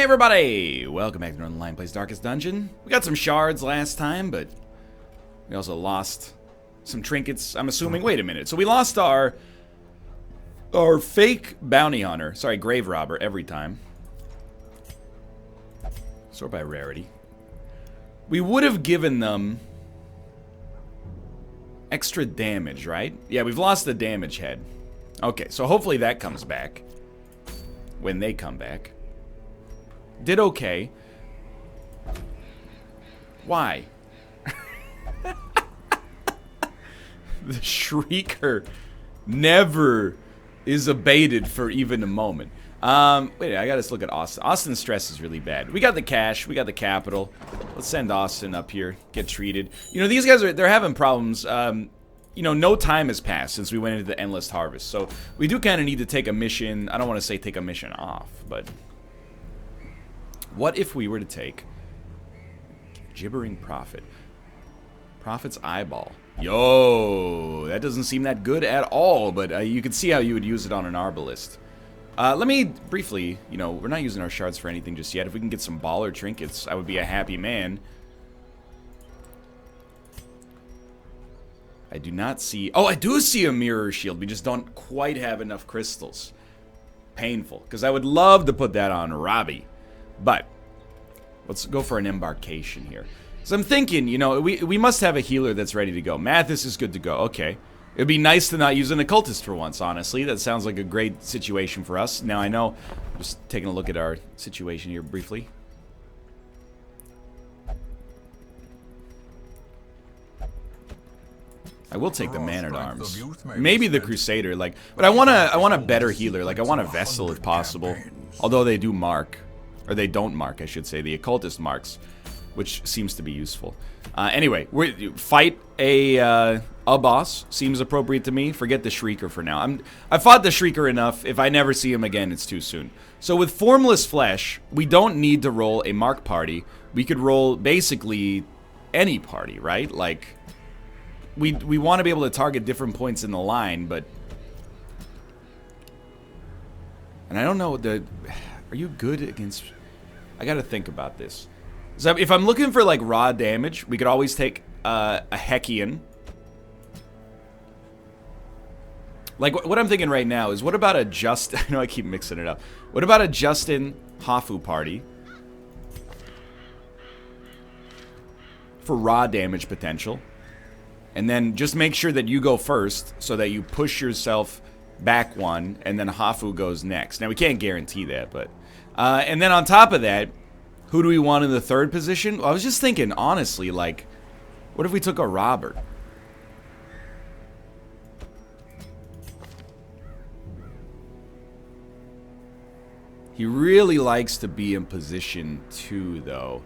Hey everybody! Welcome back to Northernlion Plays Darkest Dungeon. We got some shards last time, but we also lost some trinkets, I'm assuming. Wait a minute. So we lost our fake bounty hunter. Sorry, grave robber every time. Sort by rarity. We would have given them extra damage, right? Yeah, we've lost the damage head. Okay, so hopefully that comes back when they come back. Did okay. Why? The Shrieker never is abated for even a moment. Wait, I gotta look at Austin. Austin's stress is really bad. We got the cash, we got the capital. Let's send Austin up here, get treated. You know, these guys they're having problems. You know, no time has passed since we went into the Endless Harvest. So we do kind of need to take a mission. I don't want to say take a mission off, but what if we were to take Gibbering Prophet? Prophet's Eyeball. Yo, that doesn't seem that good at all, but you can see how you would use it on an Arbalist. Let me briefly, you know, we're not using our shards for anything just yet. If we can get some baller trinkets, I would be a happy man. I do not see... Oh, I do see a mirror shield. We just don't quite have enough crystals. Painful, because I would love to put that on Robbie. But let's go for an embarkation here. So I'm thinking, you know, we must have a healer that's ready to go. Mathis is good to go. Okay. It'd be nice to not use an occultist for once, honestly. That sounds like a great situation for us. Now I know, just taking a look at our situation here briefly. I will take the Man-at-Arms. Maybe the Crusader, like, but I want a better healer. Like, I want a Vestal if possible. Although they do mark, or they don't mark, I should say. The occultist marks, which seems to be useful. Anyway, fight a boss seems appropriate to me. Forget the Shrieker for now. I fought the Shrieker enough. If I never see him again, it's too soon. So with Formless Flesh, we don't need to roll a mark party. We could roll basically any party, right? Like, we want to be able to target different points in the line, but... And I don't know, are you good against... I gotta think about this. So if I'm looking for, like, raw damage, we could always take a Hekian. Like, what I'm thinking right now is, what about a Just... I know I keep mixing it up. What about a Justin Hafu party? For raw damage potential. And then just make sure that you go first, so that you push yourself back one, and then Hafu goes next. Now, we can't guarantee that, but... and then on top of that, who do we want in the third position? Well, I was just thinking, honestly, like, what if we took a Robert? He really likes to be in position 2, though.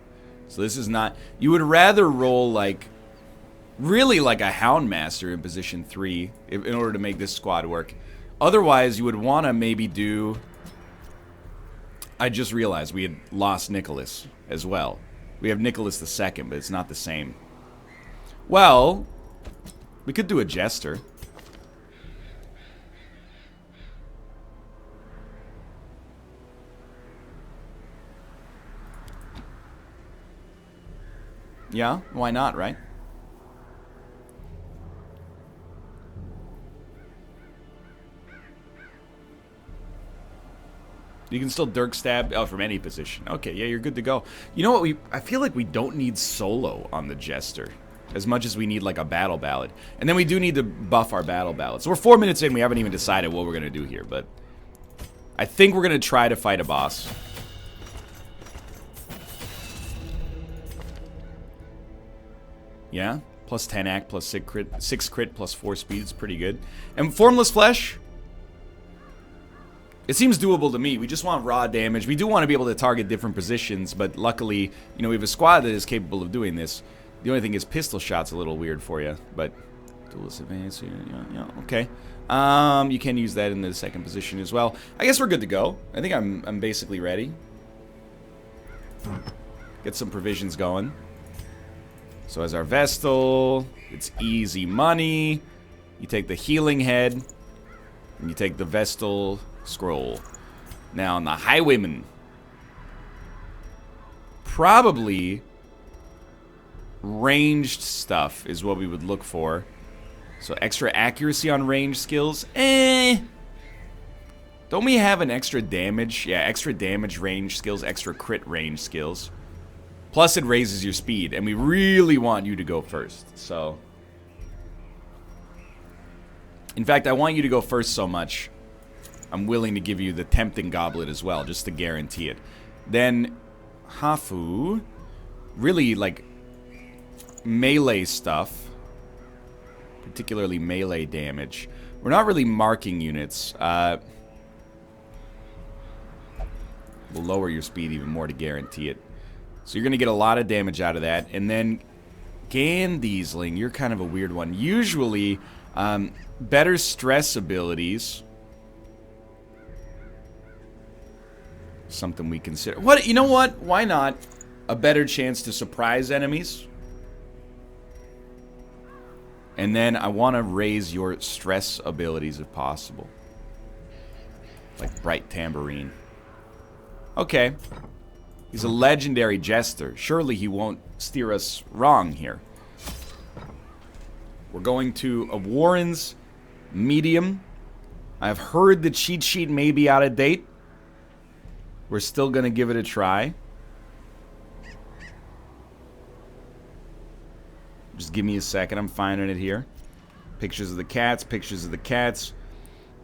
So this is not... You would rather roll, like... Really like a Houndmaster in position 3 in order to make this squad work. Otherwise, you would want to maybe do... I just realized we had lost Nicholas as well. We have Nicholas II, but it's not the same. Well, we could do a Jester. Yeah, why not, right? You can still Dirk stab from any position. Okay, yeah, you're good to go. You know what? I feel like we don't need solo on the Jester as much as we need like a battle ballad. And then we do need to buff our battle ballad. So we're 4 minutes in. We haven't even decided what we're going to do here. But I think we're going to try to fight a boss. Yeah? Plus 10 act, plus 6 crit, plus 4 speed. It's pretty good. And Formless Flesh... It seems doable to me. We just want raw damage. We do want to be able to target different positions, but luckily, you know, we have a squad that is capable of doing this. The only thing is pistol shot's a little weird for you, but duelist advance, yeah, okay. You can use that in the second position as well. I guess we're good to go. I think I'm basically ready. Get some provisions going. So as our Vestal, it's easy money. You take the healing head, and you take the Vestal scroll. Now on the Highwayman, probably ranged stuff is what we would look for. So extra accuracy on ranged skills. Don't we have an extra damage? Yeah, extra damage range skills, extra crit range skills. Plus it raises your speed, and we really want you to go first, so. In fact, I want you to go first so much, I'm willing to give you the tempting goblet as well, just to guarantee it. Then, Hafu, really like melee stuff, particularly melee damage. We're not really marking units. We'll lower your speed even more to guarantee it. So you're going to get a lot of damage out of that. And then Gandiesling, you're kind of a weird one. Usually, better stress abilities. Something we consider. What? You know what? Why not? A better chance to surprise enemies. And then I want to raise your stress abilities if possible. Like Bright Tambourine. Okay. He's a legendary jester. Surely he won't steer us wrong here. We're going to a Warren's medium. I've heard the cheat sheet may be out of date. We're still going to give it a try. Just give me a second. I'm finding it here. Pictures of the cats. Pictures of the cats.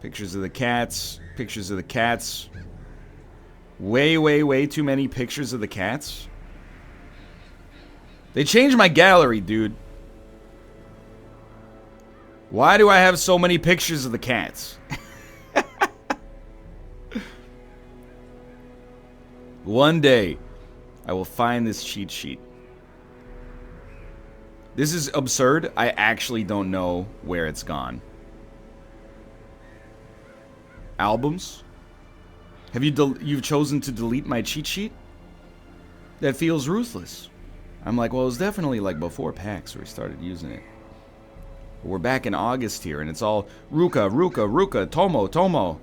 Pictures of the cats. Pictures of the cats. Way, way, way too many pictures of the cats. They changed my gallery, dude. Why do I have so many pictures of the cats? One day, I will find this cheat sheet. This is absurd. I actually don't know where it's gone. Albums? Have you've chosen to delete my cheat sheet? That feels ruthless. I'm like, well, it was definitely like before PAX where we started using it. But we're back in August here, and it's all Ruka, Ruka, Ruka, Tomo, Tomo.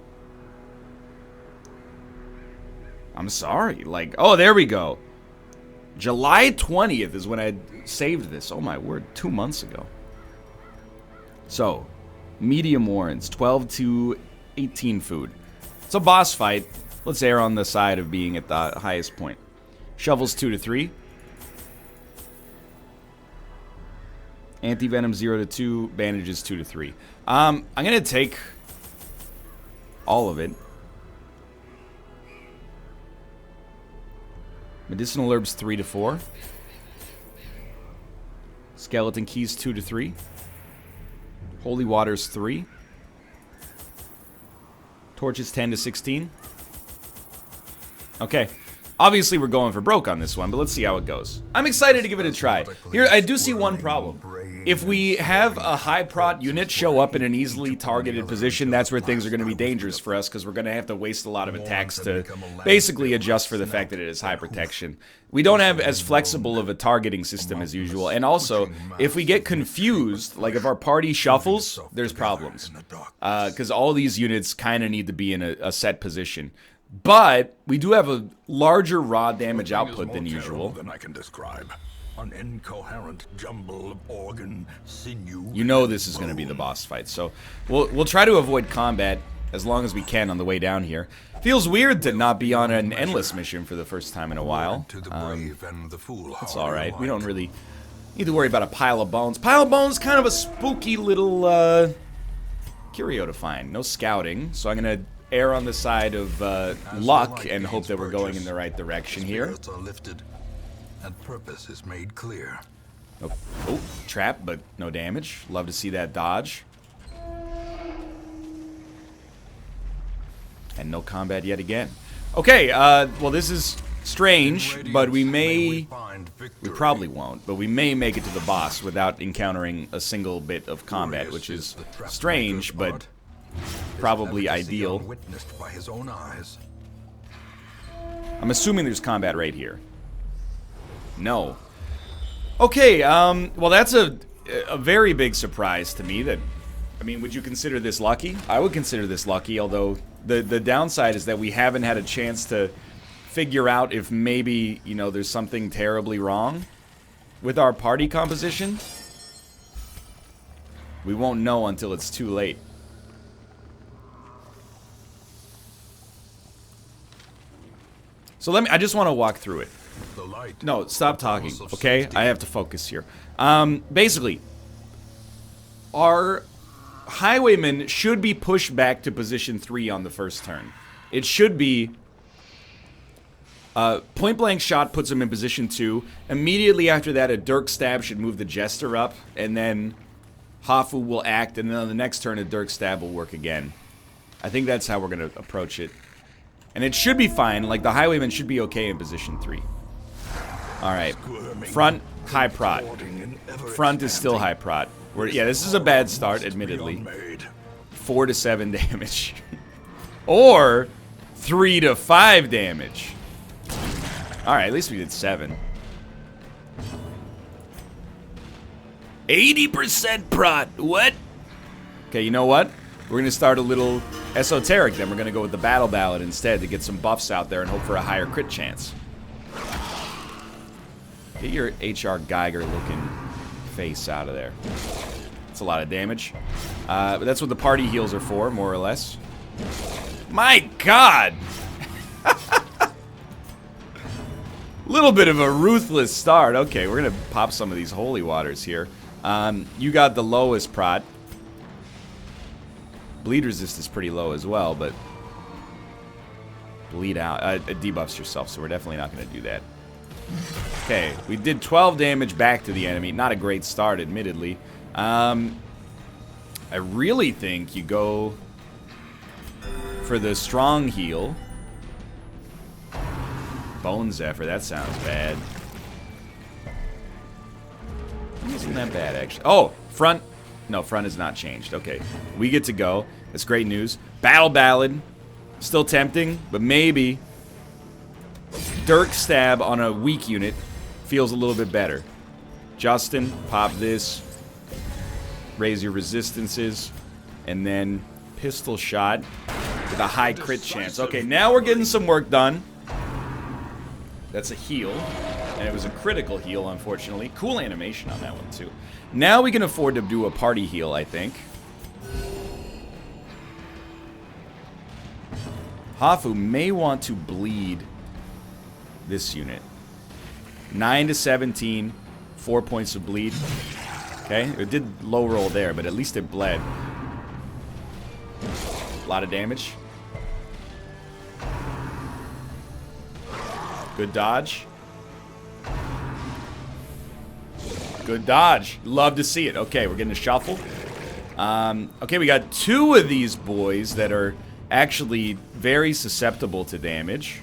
I'm sorry. Like, oh, there we go. July 20th is when I saved this. Oh my word, 2 months ago. So, medium warrants, 12 to 18 food. It's a boss fight. Let's err on the side of being at the highest point. Shovels 2 to 3. Anti-venom 0 to 2. Bandages 2 to 3. I'm gonna take all of it. Medicinal herbs 3 to 4. Skeleton keys 2 to 3. Holy waters 3. Torches 10 to 16. Okay. Obviously, we're going for broke on this one, but let's see how it goes. I'm excited to give it a try. Here, I do see one problem. If we have a high prot unit show up in an easily targeted position, that's where things are going to be dangerous for us, because we're going to have to waste a lot of attacks to basically adjust for the fact that it is high protection. We don't have as flexible of a targeting system as usual, and also, if we get confused, like if our party shuffles, there's problems. Because all these units kind of need to be in a set position. But we do have a larger raw damage output than usual. Than I can describe. An incoherent jumble of organ, sinew. You know this is going to be the boss fight, so we'll try to avoid combat as long as we can on the way down here. Feels weird to not be on an endless mission for the first time in a while. It's all right. We don't really need to worry about a pile of bones. Pile of bones, kind of a spooky little curio to find. No scouting, so I'm going to err on the side of luck and hope that we're going in the right direction here. Spirits are lifted, and purpose is made clear. Oh, oh, trap, but no damage. Love to see that dodge. And no combat yet again. Okay, well this is strange, but we probably won't, but we may make it to the boss without encountering a single bit of combat, which is strange, but probably ideal. Witnessed by his own eyes. I'm assuming there's combat right here. No. Okay, well that's a very big surprise to me. That, I mean, would you consider this lucky? I would consider this lucky, although the downside is that we haven't had a chance to figure out if maybe, you know, there's something terribly wrong with our party composition. We won't know until it's too late. So I just want to walk through it. No, stop talking, okay? I have to focus here. Basically, our highwaymen should be pushed back to position 3 on the first turn. It should be point blank shot puts him in position 2. Immediately after that, a dirk stab should move the jester up, and then Hafu will act, and then on the next turn, a dirk stab will work again. I think that's how we're gonna approach it. And it should be fine, like the highwayman should be okay in position 3. Alright. Front, high prot. Front is still high prot. Yeah, this is a bad start, admittedly. 4 to 7 damage. Or 3 to 5 damage. Alright, at least we did 7. 80% prot. What? Okay, you know what? We're going to start a little esoteric then. We're going to go with the battle ballad instead to get some buffs out there and hope for a higher crit chance. Get your H.R. Geiger looking face out of there. That's a lot of damage. But that's what the party heals are for, more or less. My God! Little bit of a ruthless start. Okay, we're gonna pop some of these holy waters here. You got the lowest prot. Bleed resist is pretty low as well, but bleed out. It debuffs yourself, so we're definitely not gonna do that. Okay, we did 12 damage back to the enemy. Not a great start, admittedly. I really think you go for the strong heal. Bone Zephyr, that sounds bad. Isn't that bad, actually? Oh, front. No, front is not changed. Okay, we get to go. That's great news. Battle Ballad. Still tempting, but maybe Dirk Stab on a weak unit feels a little bit better. Justin, pop this. Raise your resistances. And then Pistol Shot with a high crit chance. Okay, now we're getting some work done. That's a heal. And it was a critical heal, unfortunately. Cool animation on that one, too. Now we can afford to do a party heal, I think. Hafu may want to bleed this unit. 9 to 17, 4 points of bleed. Okay, it did low roll there, but at least it bled. A lot of damage. Good dodge. Good dodge. Love to see it. Okay, we're getting a shuffle. Okay, we got 2 of these boys that are actually very susceptible to damage.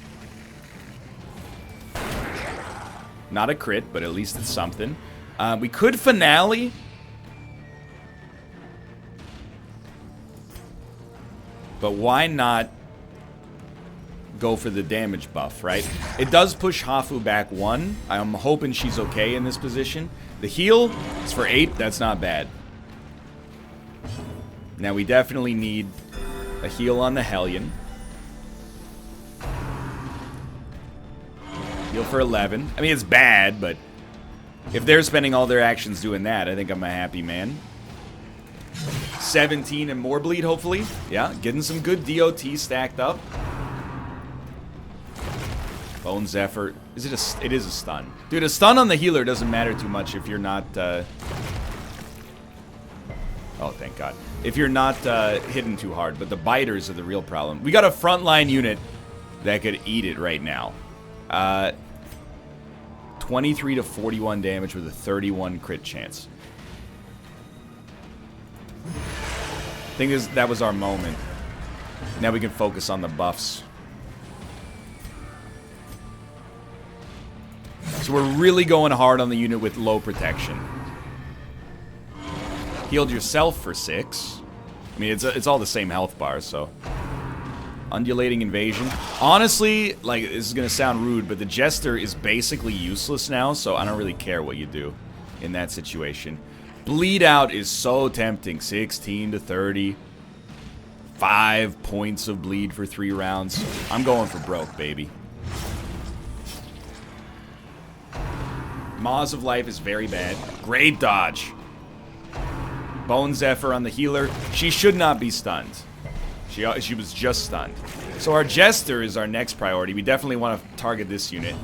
Not a crit, but at least it's something. We could finale. But why not go for the damage buff, right? It does push Hafu back 1. I'm hoping she's okay in this position. The heal is for 8. That's not bad. Now we definitely need a heal on the Hellion. Heal for 11. I mean, it's bad, but if they're spending all their actions doing that, I think I'm a happy man. 17 and more bleed, hopefully. Yeah, getting some good DOT stacked up. Bone Zephyr. It is a stun. Dude, a stun on the healer doesn't matter too much if you're not... Oh, thank God. If you're not hitting too hard, but the biters are the real problem. We got a frontline unit that could eat it right now. 23 to 41 damage with a 31 crit chance. I think that was our moment. Now we can focus on the buffs. So we're really going hard on the unit with low protection. Healed yourself for 6. I mean, it's all the same health bar, so. Undulating Invasion. Honestly, like, this is gonna sound rude, but the Jester is basically useless now, so I don't really care what you do in that situation. Bleed Out is so tempting. 16 to 30. 5 points of bleed for 3 rounds. I'm going for broke, baby. Maws of Life is very bad. Great dodge. Bone Zephyr on the healer. She should not be stunned. She was just stunned. So our Jester is our next priority. We definitely want to target this unit.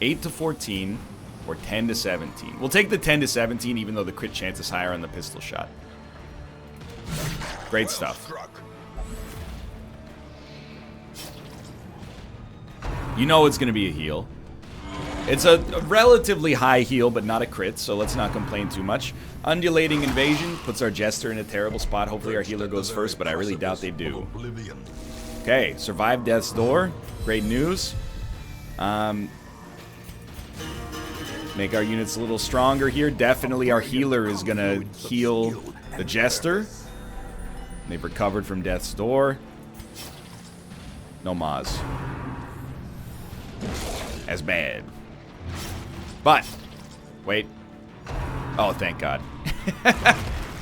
8 to 14 or 10 to 17. We'll take the 10 to 17 even though the crit chance is higher on the pistol shot. Great stuff. You know it's going to be a heal. It's a relatively high heal, but not a crit, so let's not complain too much. Undulating Invasion puts our Jester in a terrible spot. Hopefully our healer goes first, but I really doubt they do. Okay, survive Death's Door. Great news. Make our units a little stronger here. Definitely our healer is going to heal the Jester. They've recovered from Death's Door. No Maz. As bad. But, wait. Oh, thank God.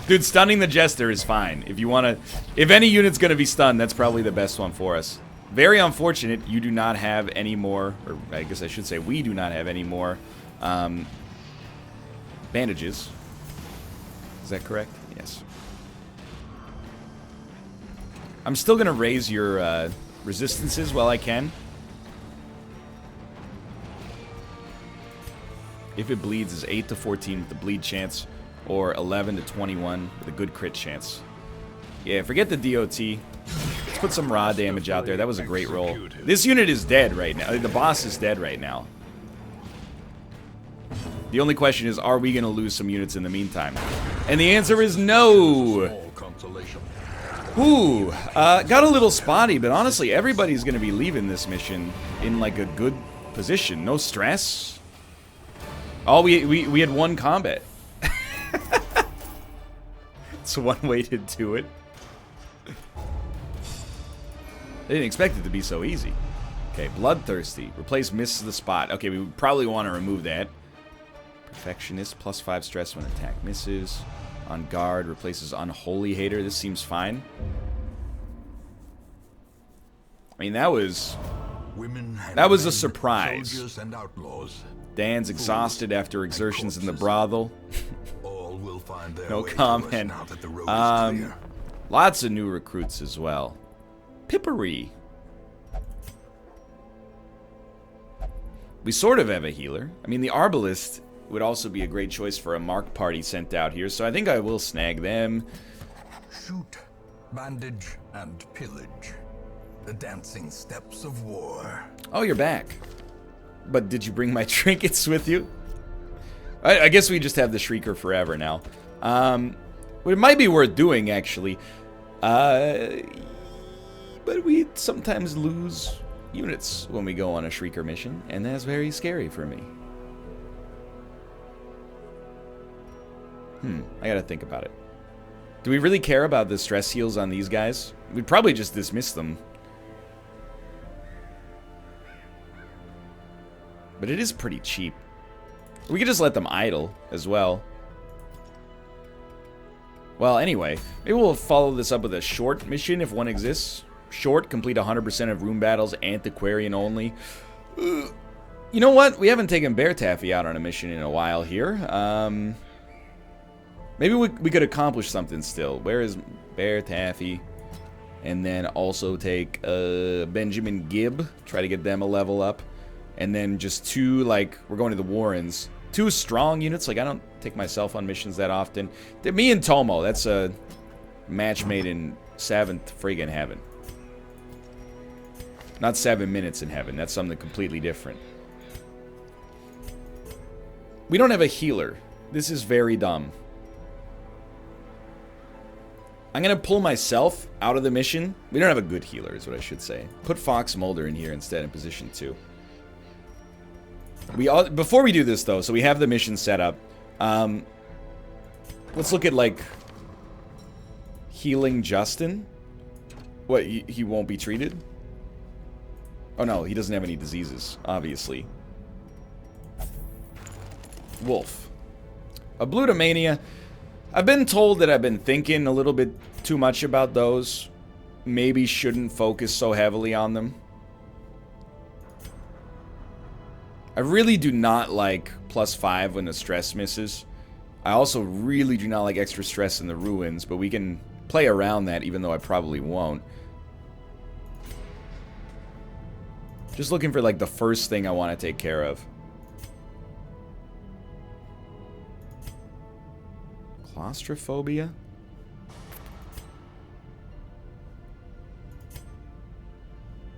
Dude, stunning the Jester is fine. If you want to... If any unit's going to be stunned, that's probably the best one for us. Very unfortunate you do not have any more... Or I guess I should say we do not have any more... bandages. Is that correct? Yes. I'm still going to raise your resistances while I can. If it bleeds is 8 to 14 with the bleed chance, or 11 to 21 with a good crit chance. Yeah, forget the DOT. Let's put some raw damage out there. That was a great roll. This unit is dead right now. The boss is dead right now. The only question is, are we going to lose some units in the meantime? And the answer is no! Ooh, got a little spotty, but honestly, everybody's going to be leaving this mission in, like, a good position. No stress. Oh, we had one combat. It's one way to do it. They didn't expect it to be so easy. Okay, Bloodthirsty. Replace Miss the Spot. Okay, we would probably want to remove that. Perfectionist, +5 stress when attack misses. On guard, replaces Unholy Hater. This seems fine. I mean, that was a surprise. Dan's exhausted after exertions in the brothel. No comment. Lots of new recruits as well. Pippery. We sort of have a healer. I mean, the Arbalist would also be a great choice for a mark party sent out here, so I think I will snag them. Shoot, bandage, and pillage. The dancing steps of war. Oh, you're back. But did you bring my trinkets with you? I guess we just have the Shrieker forever now. It might be worth doing, actually. But we sometimes lose units when we go on a Shrieker mission, and that's very scary for me. I gotta think about it. Do we really care about the stress heals on these guys? We'd probably just dismiss them. But it is pretty cheap. We could just let them idle as well. Well, anyway, maybe we'll follow this up with a short mission if one exists. Short, complete 100% of room battles, antiquarian only. You know what? We haven't taken Bear Taffy out on a mission in a while here. Maybe we could accomplish something still. Where is Bear Taffy? And then also take Benjamin Gibb. Try to get them a level up. And then just two, like, we're going to the Warrens. 2 strong units. Like, I don't take myself on missions that often. Me and Tomo, that's a match made in 7th friggin' heaven. Not 7 minutes in heaven. That's something completely different. We don't have a healer. This is very dumb. I'm going to pull myself out of the mission. We don't have a good healer, is what I should say. Put Fox Mulder in here instead in position 2. Before we do this, though, so we have the mission set up. Let's look at, like, healing Justin. What, he won't be treated? Oh, no, he doesn't have any diseases, obviously. Wolf. A Blutomania. I've been told that I've been thinking a little bit too much about those. Maybe shouldn't focus so heavily on them. I really do not like +5 when the stress misses. I also really do not like extra stress in the ruins, but we can play around that even though I probably won't. Just looking for like the first thing I want to take care of. Claustrophobia?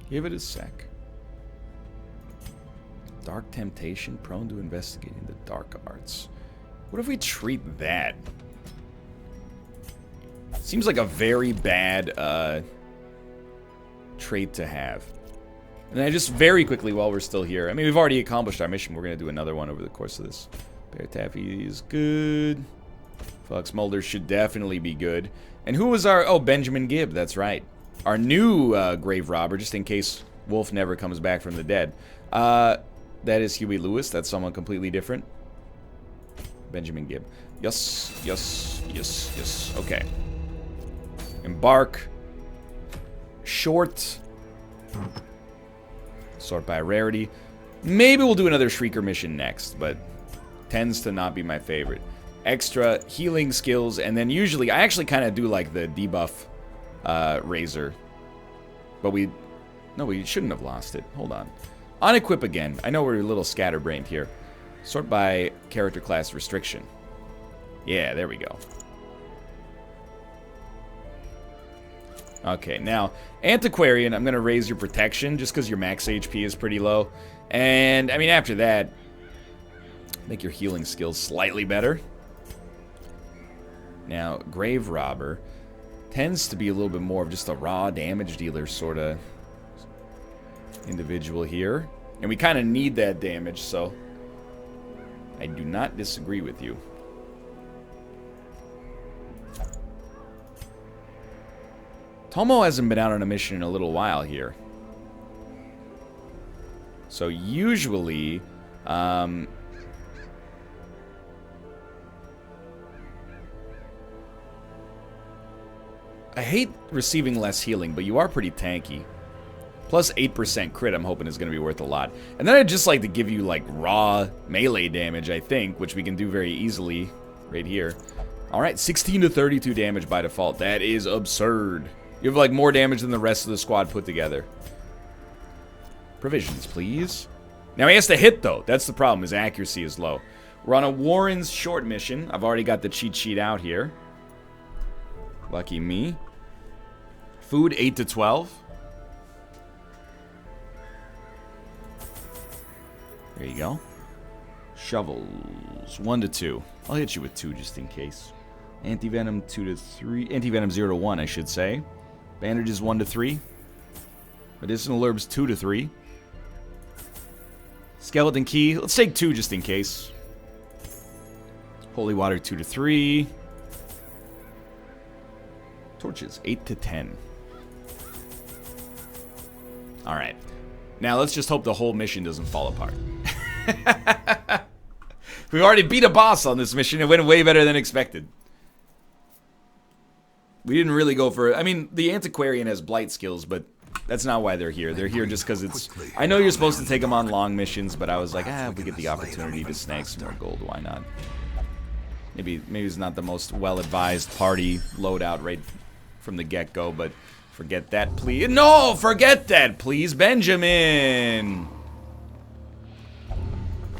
Give it a sec. Dark temptation, prone to investigating the dark arts. What if we treat that? Seems like a very bad trait to have. And I just very quickly, while we're still here, I mean, we've already accomplished our mission. We're going to do another one over the course of this. Bear Taffy is good. Flux Molder should definitely be good. And who was our... Oh, Benjamin Gibb, that's right. Our new grave robber, just in case Wolf never comes back from the dead. That is Huey Lewis. That's someone completely different. Benjamin Gibb. Yes, yes, yes, yes. Okay. Embark. Short. Sort by rarity. Maybe we'll do another Shrieker mission next, but tends to not be my favorite. Extra healing skills, and then usually, I actually kind of do like the debuff Razor. But no, we shouldn't have lost it. Hold on. Unequip again. I know we're a little scatterbrained here. Sort by character class restriction. Yeah, there we go. Okay, now, Antiquarian, I'm going to raise your protection just because your max HP is pretty low. And, I mean, after that, make your healing skills slightly better. Now, Grave Robber tends to be a little bit more of just a raw damage dealer sort of individual here. And we kind of need that damage, so I do not disagree with you. Tomo hasn't been out on a mission in a little while here. So usually, I hate receiving less healing, but you are pretty tanky. Plus 8% crit, I'm hoping is going to be worth a lot. And then I'd just like to give you, like, raw melee damage, I think, which we can do very easily right here. Alright, 16 to 32 damage by default. That is absurd. You have, like, more damage than the rest of the squad put together. Provisions, please. Now, he has to hit, though. That's the problem. His accuracy is low. We're on a Warren's short mission. I've already got the cheat sheet out here. Lucky me. Food, 8 to 12. There you go. Shovels, 1 to 2. I'll hit you with 2 just in case. Anti-venom 2 to 3. Anti-venom 0 to 1, I should say. Bandages 1 to 3. Medicinal herbs 2 to 3. Skeleton key, let's take 2 just in case. Holy water 2 to 3. Torches 8 to 10. Alright. Now let's just hope the whole mission doesn't fall apart. We've already beat a boss on this mission. It went way better than expected. We didn't really go for... I mean, the Antiquarian has blight skills, but that's not why they're here. They're here just because it's... I know you're supposed to take them on long missions, but I was like, if we get the opportunity to snag some more gold, why not? Maybe it's not the most well-advised party loadout right from the get-go, but forget that, please. No, forget that, please, Benjamin!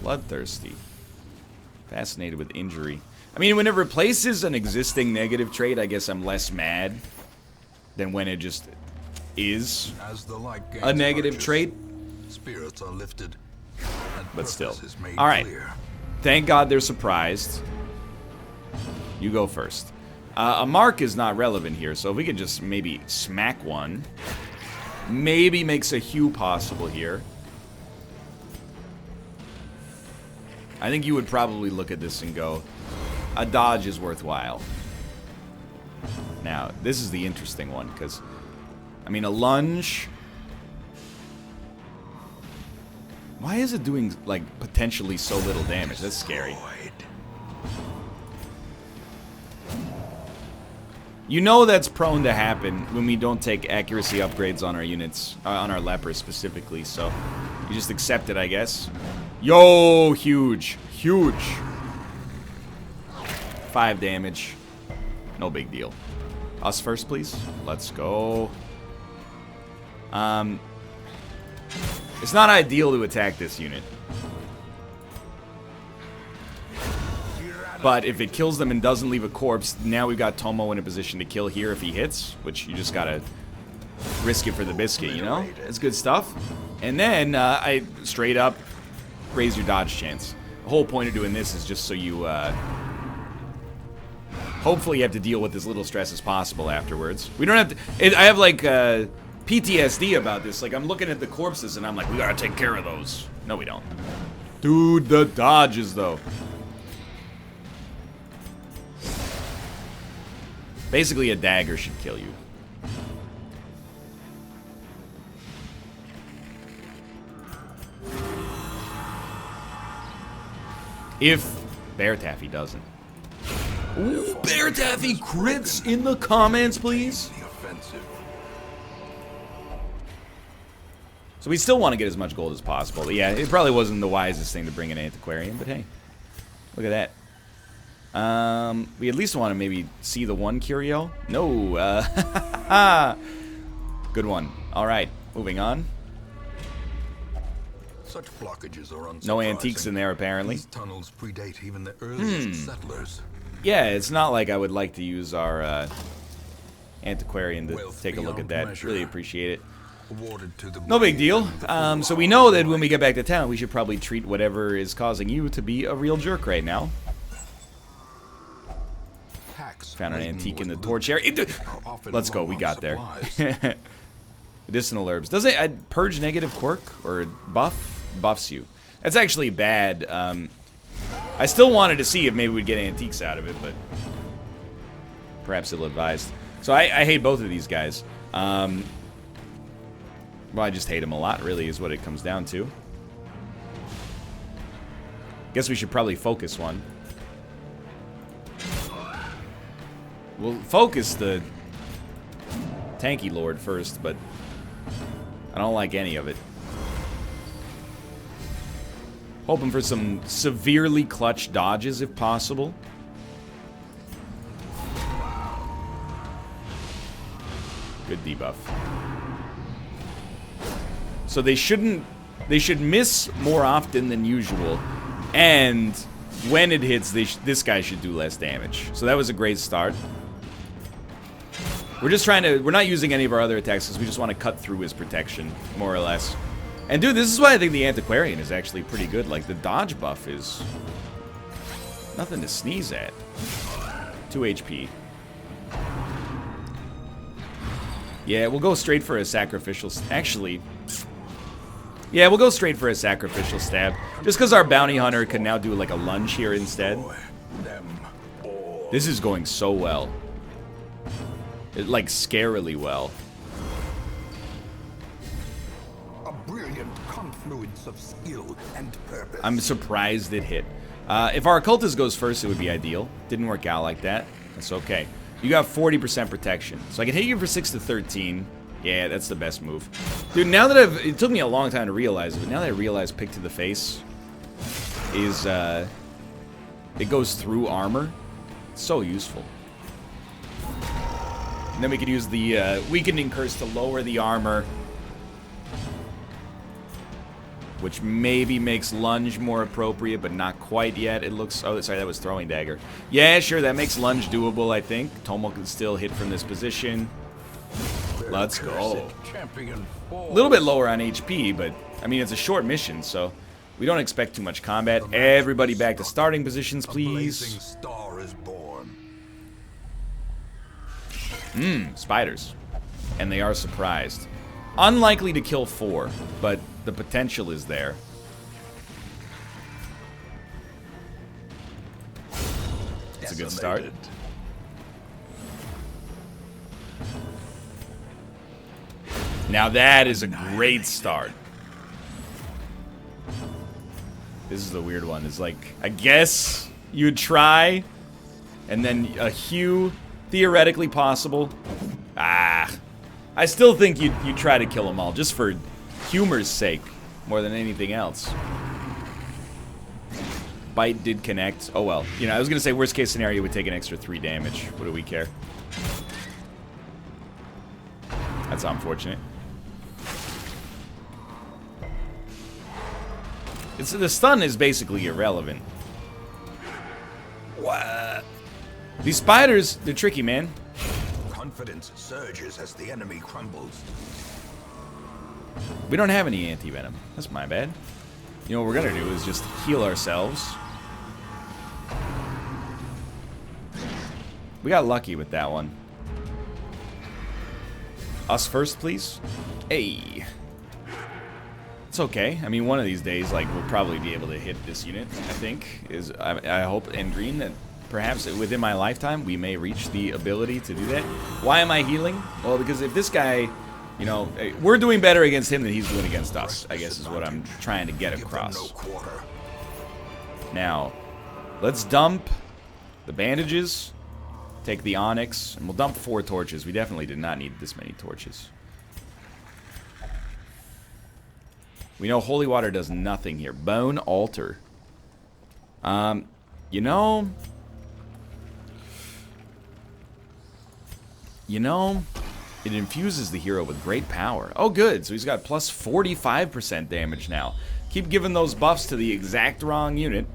Bloodthirsty. Fascinated with injury. I mean, when it replaces an existing negative trait, I guess I'm less mad than when it just is a negative trait. Spirits are lifted, but still. Alright. Thank God they're surprised. You go first. A mark is not relevant here, so if we could just maybe smack one. Maybe makes a hue possible here. I think you would probably look at this and go, a dodge is worthwhile. Now, this is the interesting one, because, I mean, a lunge... Why is it doing, like, potentially so little damage? That's scary. You know that's prone to happen when we don't take accuracy upgrades on our units, on our lepers specifically, so you just accept it, I guess. Yo, huge. Huge. 5 damage. No big deal. Us first, please. Let's go. It's not ideal to attack this unit. But if it kills them and doesn't leave a corpse, now we've got Tomo in a position to kill here if he hits, which you just gotta risk it for the biscuit, you know? It's good stuff. And then, I straight up raise your dodge chance. The whole point of doing this is just so you, hopefully you have to deal with as little stress as possible afterwards. We don't have to... I have, like, PTSD about this. Like, I'm looking at the corpses and I'm like, we gotta take care of those. No, we don't. Dude, the dodges, though. Basically, a dagger should kill you. If Bear Taffy doesn't. Ooh, Bear Taffy crits in the comments, please. So we still want to get as much gold as possible. But yeah, it probably wasn't the wisest thing to bring an antiquarian, but hey, look at that. We at least want to maybe see the one curio. No, good one. All right, moving on. Such blockages are unsurprising. No antiques in there, apparently. These tunnels predate even the earliest settlers. Yeah, it's not like I would like to use our antiquarian to take a look at that. Measure. Really appreciate it. To the No big deal. So we know that when we get back to town, we should probably treat whatever is causing you to be a real jerk right now. Found an antique in the torch area. Let's go, we got there. Medicinal herbs. Does it purge negative quirk or buffs you? That's actually bad. I still wanted to see if maybe we'd get antiques out of it, but perhaps ill-advised. So I hate both of these guys. Well, I just hate them a lot, really, is what it comes down to. Guess we should probably focus one. We'll focus the tanky lord first, but I don't like any of it. Hoping for some severely clutch dodges if possible. Good debuff. So they should miss more often than usual, and when it hits, this guy should do less damage. So that was a great start. We're just trying to, we're not using any of our other attacks because we just want to cut through his protection, more or less. And dude, this is why I think the Antiquarian is actually pretty good. Like, the dodge buff is nothing to sneeze at. 2 HP. Yeah, we'll go straight for a sacrificial, actually. Yeah, we'll go straight for a sacrificial stab. Just because our bounty hunter can now do like a lunge here instead. This is going so well. Like, scarily well. A brilliant confluence of skill and purpose. I'm surprised it hit. If our occultist goes first, it would be ideal. Didn't work out like that. That's okay. You got 40% protection. So I can hit you for 6 to 13. Yeah, that's the best move. Dude, now that it took me a long time to realize it, but now that I realize pick to the face is, it goes through armor. It's so useful. And then we could use the weakening curse to lower the armor, which maybe makes lunge more appropriate, but not quite yet. It looks... Oh, sorry, that was throwing dagger. Yeah, sure, that makes lunge doable, I think. Tomo can still hit from this position. Let's go. A little bit lower on HP, but, I mean, it's a short mission, so we don't expect too much combat. Everybody back to starting positions, please. Spiders. And they are surprised. Unlikely to kill 4, but the potential is there. It's a good start. Now that is a great start. This is the weird one. It's like, I guess you'd try, and then a Hugh, theoretically possible. Ah. I still think you'd try to kill them all, just for humor's sake, more than anything else. bite did connect. Oh well. You know, I was gonna say worst case scenario would take an extra 3 damage. What do we care? That's unfortunate. The stun is basically irrelevant. What? These spiders, they're tricky, man. Confidence surges as the enemy crumbles. We don't have any anti-venom. That's my bad. You know what we're gonna do is just heal ourselves. We got lucky with that one. Us first, please. Hey. It's okay. I mean, one of these days, like, we'll probably be able to hit this unit, I think. I hope in green that perhaps within my lifetime we may reach the ability to do that. Why am I healing? Well, because if this guy, you know, we're doing better against him than he's doing against us, I guess is what I'm trying to get across. Now, let's dump the bandages, take the onyx, and we'll dump 4 torches. We definitely did not need this many torches. We know holy water does nothing here. Bone altar. You know, it infuses the hero with great power. Oh, good. So he's got plus 45% damage now. Keep giving those buffs to the exact wrong unit.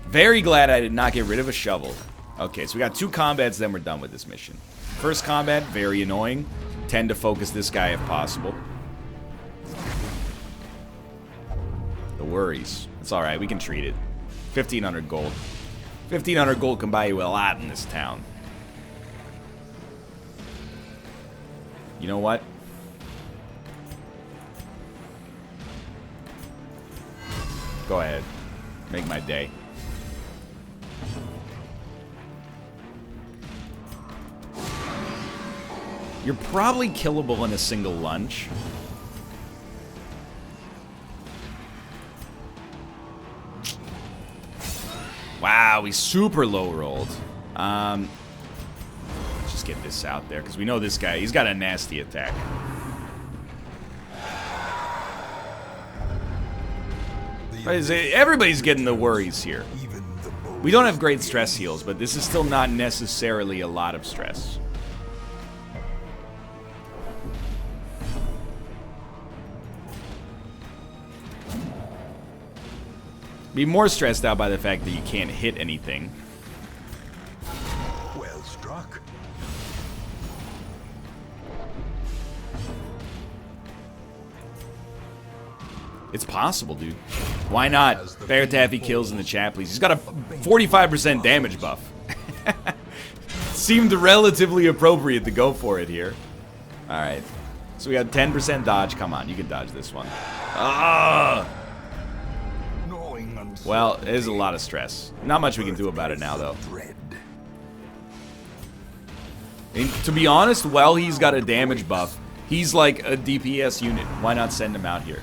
Very glad I did not get rid of a shovel. Okay, so we got 2 combats, then we're done with this mission. First combat, very annoying. Tend to focus this guy if possible. The worries. It's alright, we can treat it. 1,500 gold. 1,500 gold can buy you a lot in this town. You know what? Go ahead. Make my day. You're probably killable in a single lunge. Wow, we super low rolled. Let's just get this out there, because we know this guy, he's got a nasty attack. Everybody's getting the worries here. We don't have great stress heals, but this is still not necessarily a lot of stress. Be more stressed out by the fact that you can't hit anything. Well struck. It's possible, dude. Why not? Fair Taffy kills in the chat, please. He's got a 45% damage buff. Seemed relatively appropriate to go for it here. Alright. So we got 10% dodge. Come on, you can dodge this one. Ah! Well, it is a lot of stress. Not much we can do about it now, though. And to be honest, while he's got a damage buff, he's like a DPS unit. Why not send him out here?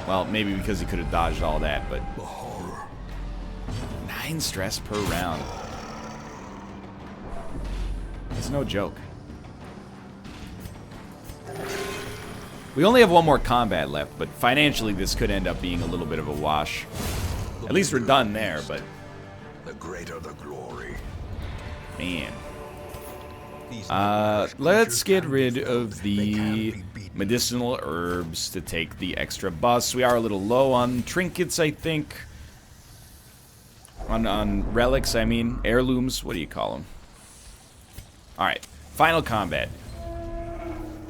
Well, maybe because he could have dodged all that, but 9 stress per round. It's no joke. We only have one more combat left, but financially this could end up being a little bit of a wash. At least we're done there, but the greater the glory. Man. Let's get rid of the medicinal herbs to take the extra buffs. We are a little low on trinkets, I think. On relics, I mean. Heirlooms, what do you call them? Alright, final combat.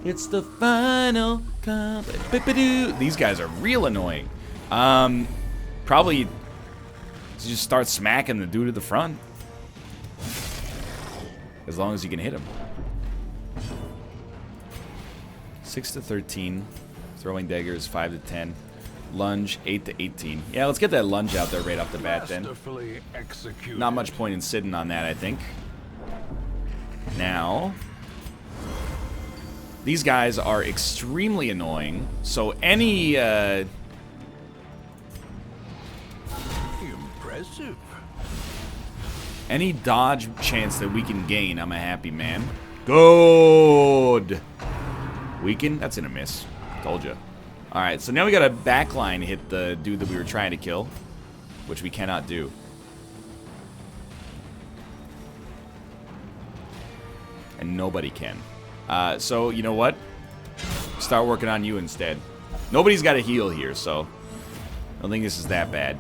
It's the final combat. These guys are real annoying. Probably just start smacking the dude at the front. As long as you can hit him. 6 to 13. Throwing daggers, 5 to 10. Lunge, 8 to 18. Yeah, let's get that lunge out there right off the bat then. Not much point in sitting on that, I think. Now, these guys are extremely annoying, so any, Impressive. any dodge chance that we can gain, I'm a happy man. Good! Weaken? That's in a miss. Told you. Alright, so now we got a backline hit the dude that we were trying to kill. which we cannot do. And nobody can. So, you know what? Start working on you instead. Nobody's got a heal here, so I don't think this is that bad.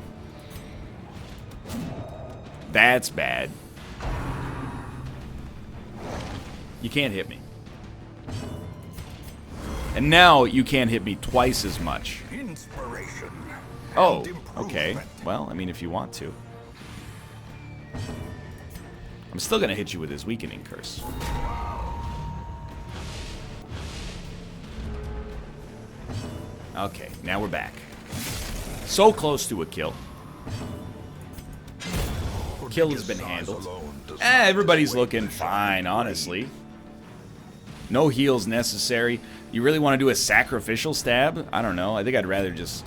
That's bad. You can't hit me. And now you can't hit me twice as much. Inspiration. Oh, okay. Well, I mean, if you want to. I'm still gonna hit you with his weakening curse. Okay, now we're back. So close to a kill. Kill has been handled. Everybody's looking fine, honestly. No heals necessary. You really want to do a sacrificial stab? I don't know. I think I'd rather just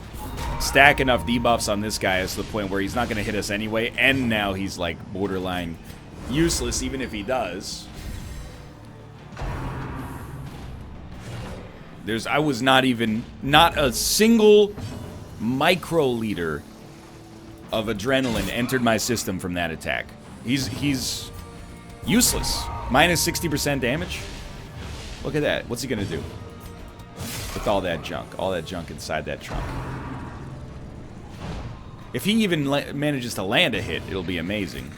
stack enough debuffs on this guy to the point where he's not going to hit us anyway, and now he's like borderline useless even if he does. I was not a single microliter of adrenaline entered my system from that attack. He's useless. Minus 60% damage. Look at that. What's he gonna do with all that junk inside that trunk? If he even manages to land a hit, it'll be amazing.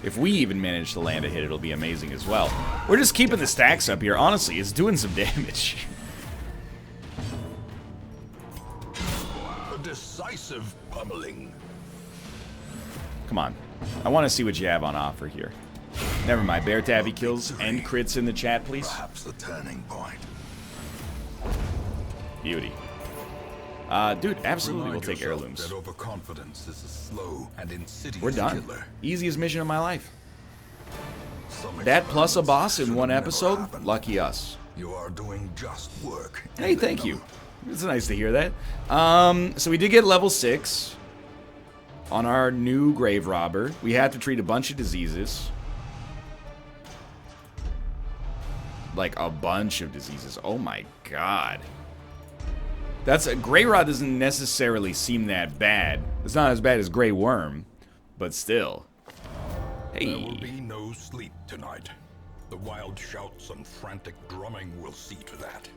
If we even manage to land a hit, it'll be amazing as well. We're just keeping the stacks up here. Honestly, it's doing some damage. A decisive pummeling. Come on. I want to see what you have on offer here. Never mind. Bear tabby kills and crits in the chat, please. Perhaps the turning point. Beauty. Dude, absolutely, we'll take heirlooms. That overconfidence is a slow and insidious We're done. killer. Easiest mission of my life. That plus a boss in one episode? Lucky us. You are doing just work. Hey, thank you. It's nice to hear that. So we did get level 6 on our new grave robber. We had to treat a bunch of diseases. Like a bunch of diseases. Oh my god. Grey Rot doesn't necessarily seem that bad. It's not as bad as Grey Worm, but still. Hey. There will be no sleep tonight. The wild shouts and frantic drumming will see to that.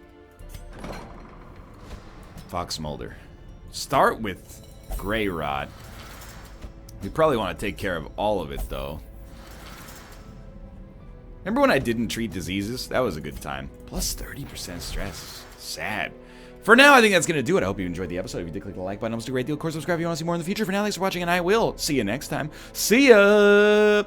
Fox Smolder. Start with Grey Rot. We probably want to take care of all of it, though. Remember when I didn't treat diseases? That was a good time. Plus 30% stress. Sad. For now, I think that's going to do it. I hope you enjoyed the episode. If you did, click the like button. It was a great deal. Of course, subscribe if you want to see more in the future. For now, thanks for watching, and I will see you next time. See ya!